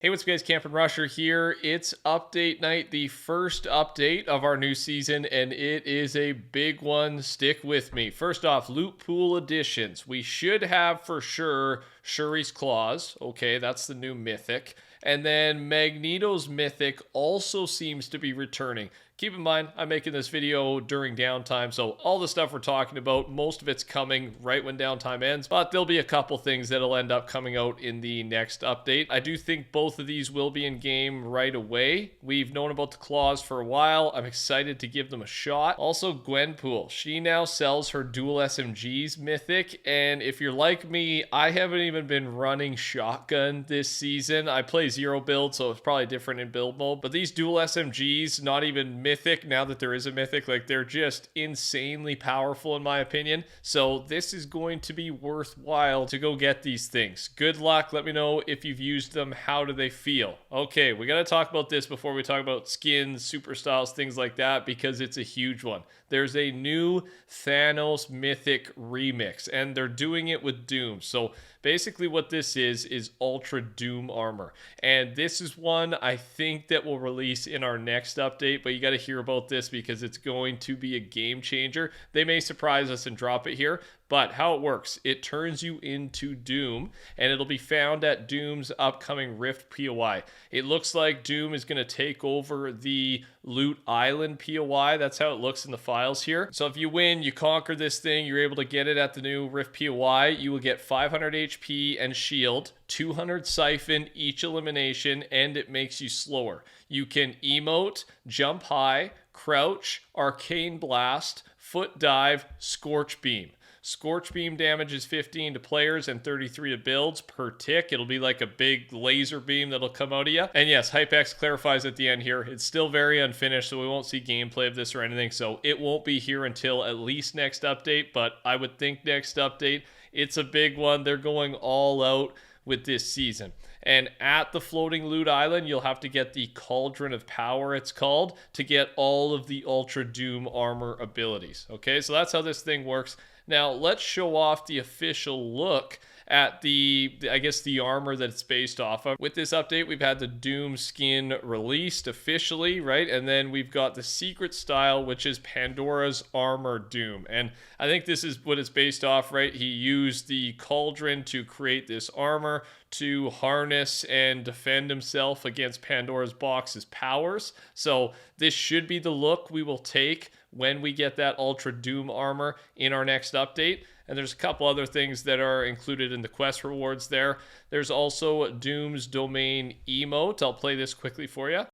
Hey, what's up guys, TheCampingRusher here. It's update night, the first update of our new season, and it is a big one. Stick with me. First off, loot pool additions. We should have for sure Shuri's Claws. Okay, that's the new mythic. And then Magneto's mythic also seems to be returning. Keep in mind, I'm making this video during downtime, so all the stuff we're talking about, most of it's coming right when downtime ends, but there'll be a couple things that'll end up coming out in the next update. I do think both of these will be in game right away. We've known about the claws for a while. I'm excited to give them a shot. Also, Gwenpool. She now sells her dual SMGs mythic, and if you're like me, I haven't even been running shotgun this season. I play zero build, so it's probably different in build mode, but these dual SMGs, not even mythic, now that there is a mythic, like they're just insanely powerful in my opinion. So this is going to be worthwhile to go get these things. Good luck. Let me know if you've used them. How do they feel? Okay, we got to talk about this before we talk about skins, super styles, things like that, because it's a huge one. There's a new Thanos mythic remix, and they're doing it with Doom. So basically what this is Ultra Doom armor. And this is one I think that will release in our next update, but you got to hear about this because it's going to be a game changer. They may surprise us and drop it here, but how it works, it turns you into Doom, and it'll be found at Doom's upcoming Rift POI. It looks like Doom is going to take over the Loot Island POI. That's how it looks in the files here. So if you win, you conquer this thing, you're able to get it at the new Rift POI, you will get 500 HP and shield, 200 siphon each elimination, and it makes you slower. You can emote, jump high, crouch, arcane blast, foot dive, scorch beam. Scorch beam damage is 15 to players and 33 to builds per tick. It'll be like a big laser beam that'll come out of you. And yes, HypeX clarifies at the end here, it's still very unfinished, so we won't see gameplay of this or anything. So it won't be here until at least next update, but I would think next update. It's a big one. They're going all out with this season. And at the floating loot island, you'll have to get the Cauldron of Power, it's called, to get all of the Ultra Doom armor abilities. Okay, so that's how this thing works. Now, let's show off the official look at the armor that it's based off of. With this update, we've had the Doom skin released officially, right? And then we've got the secret style, which is Pandora's Armor Doom. And I think this is what it's based off, right? He used the Cauldron to create this armor to harness and defend himself against Pandora's box's powers. So this should be the look we will take when we get that Ultra Doom armor in our next update. And there's a couple other things that are included in the quest rewards there. There's also Doom's Domain emote. I'll play this quickly for you.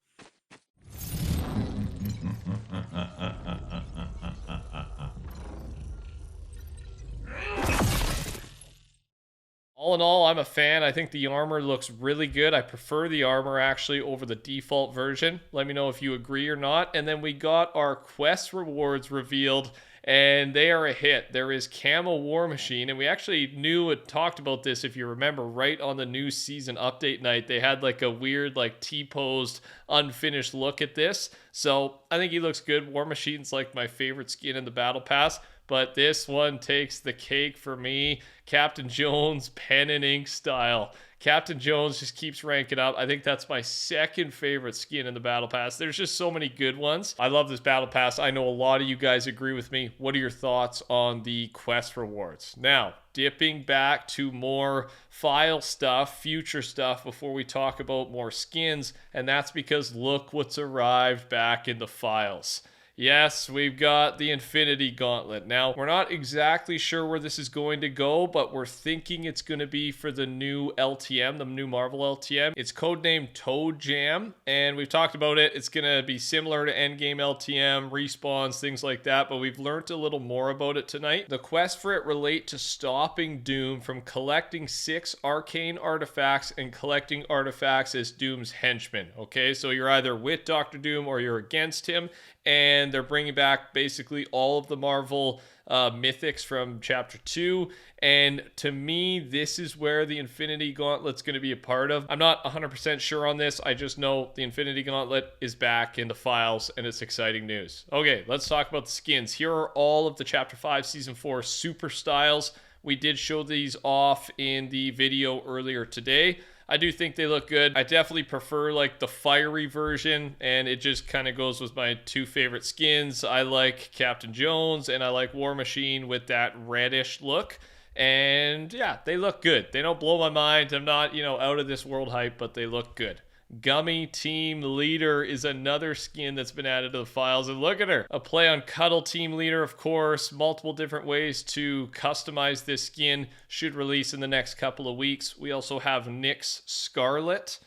All in all, I'm a fan. I think the armor looks really good. I prefer the armor actually over the default version. Let me know if you agree or not. And then we got our quest rewards revealed, and they are a hit. There is Camo War Machine, and we actually knew and talked about this, if you remember, right on the new season update night. They had like a weird like T-posed unfinished look at this. So I think he looks good. War Machine's like my favorite skin in the Battle Pass, but this one takes the cake for me. Captain Jones pen and ink style. Captain Jones just keeps ranking up. I think that's my second favorite skin in the Battle Pass. There's just so many good ones. I love this Battle Pass. I know a lot of you guys agree with me. What are your thoughts on the quest rewards? Now, dipping back to more file stuff, future stuff, before we talk about more skins, and that's because look what's arrived back in the files. Yes, we've got the Infinity Gauntlet. Now, we're not exactly sure where this is going to go, but we're thinking it's going to be for the new LTM, the new Marvel LTM. It's codenamed Toe Jam, and we've talked about it. It's going to be similar to Endgame LTM, respawns, things like that, but we've learned a little more about it tonight. The quests for it relate to stopping Doom from collecting 6 arcane artifacts and collecting artifacts as Doom's henchmen. Okay, so you're either with Dr. Doom or you're against him, and they're bringing back basically all of the Marvel mythics from Chapter 2. And to me, this is where the Infinity Gauntlet's going to be a part of. I'm not 100% sure on this. I just know the Infinity Gauntlet is back in the files, and it's exciting news. Okay, let's talk about the skins. Here are all of the Chapter 5 Season 4 super styles. We did show these off in the video earlier today. I do think they look good. I definitely prefer like the fiery version, and it just kind of goes with my two favorite skins. I like Captain Jones and I like War Machine with that reddish look. And yeah, they look good. They don't blow my mind. I'm not, out of this world hype, but they look good. Gummy Team Leader is another skin that's been added to the files, and look at her. A play on Cuddle Team Leader, of course. Multiple different ways to customize this skin. Should release in the next couple of weeks. We also have Nyx Scarlet.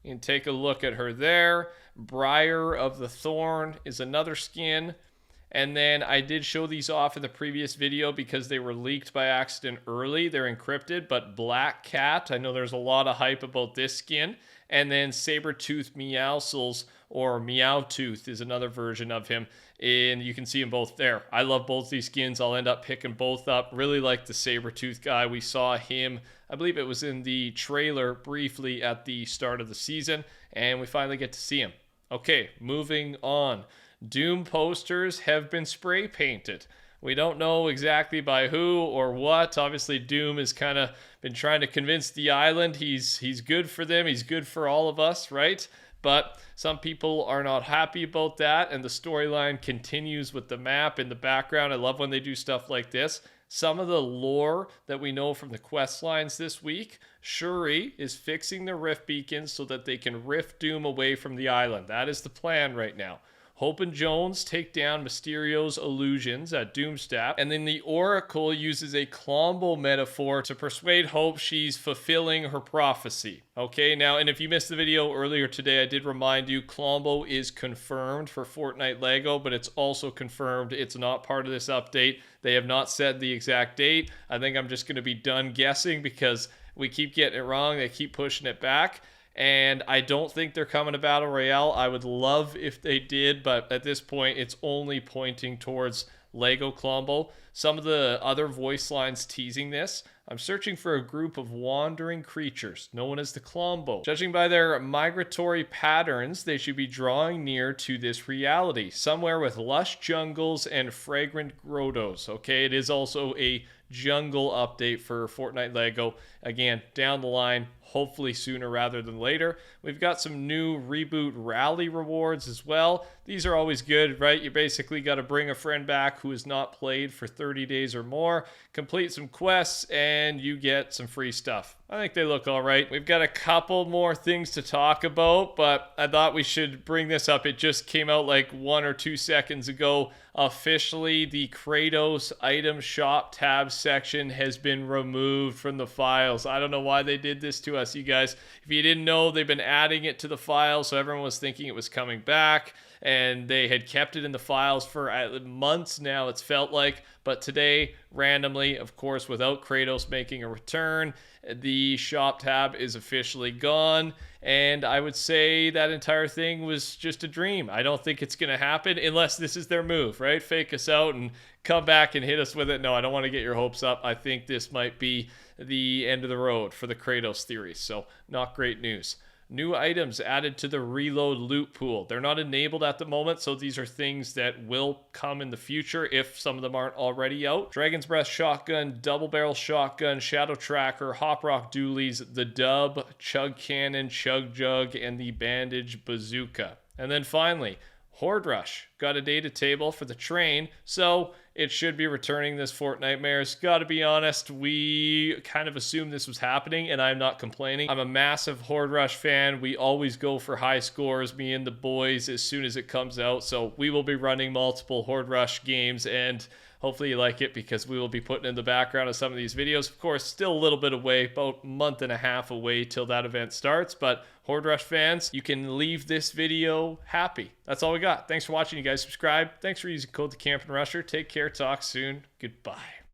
You can take a look at her there. Briar of the Thorn is another skin. And then I did show these off in the previous video because they were leaked by accident early. They're encrypted, but Black Cat, I know there's a lot of hype about this skin. And then Sabertooth Meowscles, or Meowtooth is another version of him. And you can see them both there. I love both these skins. I'll end up picking both up. Really like the Sabertooth guy. We saw him, I believe it was in the trailer briefly at the start of the season. And we finally get to see him. Okay, moving on. Doom posters have been spray painted. We don't know exactly by who or what. Obviously, Doom has kind of been trying to convince the island he's good for them. He's good for all of us, right? But some people are not happy about that, and the storyline continues with the map in the background. I love when they do stuff like this. Some of the lore that we know from the quest lines this week, Shuri is fixing the rift beacons so that they can rift Doom away from the island. That is the plan right now. Hope and Jones take down Mysterio's illusions at Doomstadt, and then the Oracle uses a Klombo metaphor to persuade Hope she's fulfilling her prophecy. Okay, now, and if you missed the video earlier today, I did remind you Klombo is confirmed for Fortnite Lego, but it's also confirmed it's not part of this update. They have not said the exact date. I think I'm just going to be done guessing because we keep getting it wrong. They keep pushing it back. And I don't think they're coming to Battle Royale. I would love if they did, but at this point, it's only pointing towards Lego Klombo. Some of the other voice lines teasing this. I'm searching for a group of wandering creatures, known as the Klombo. Judging by their migratory patterns, they should be drawing near to this reality, somewhere with lush jungles and fragrant grottos. Okay, it is also a jungle update for Fortnite Lego. Again, down the line, hopefully sooner rather than later. We've got some new Reboot rally rewards as well. These are always good, right? You basically got to bring a friend back who has not played for 30 days or more, complete some quests, and you get some free stuff. I think they look all right. We've got a couple more things to talk about, but I thought we should bring this up. It just came out like 1 or 2 seconds ago. Officially, the Kratos item shop tab section has been removed from the files. I don't know why they did this to us, you guys. If you didn't know, they've been adding it to the files, so everyone was thinking it was coming back, and they had kept it in the files for months now, it's felt like. But today, randomly, of course, without Kratos making a return, the shop tab is officially gone. And I would say that entire thing was just a dream. I don't think it's going to happen unless this is their move, right? Fake us out and come back and hit us with it. No, I don't want to get your hopes up. I think this might be the end of the road for the Kratos theory. So not great news. New items added to the reload loot pool. They're not enabled at the moment, so these are things that will come in the future if some of them aren't already out. Dragon's Breath Shotgun, Double Barrel Shotgun, Shadow Tracker, Hop Rock Dualies, the Dub, Chug Cannon, Chug Jug, and the Bandage Bazooka. And then finally, Horde Rush. Got a data table for the train, so it should be returning this Fortnitemares. Gotta be honest, we kind of assumed this was happening, and I'm not complaining. I'm a massive Horde Rush fan. We always go for high scores, me and the boys, as soon as it comes out, so we will be running multiple Horde Rush games, and hopefully you like it because we will be putting in the background of some of these videos. Of course, still a little bit away, about a month and a half away till that event starts, but Horde Rush fans, you can leave this video happy. That's all we got. Thanks for watching, you guys. Subscribe. Thanks for using code TheCampingRusher. Take care. Talk soon. Goodbye.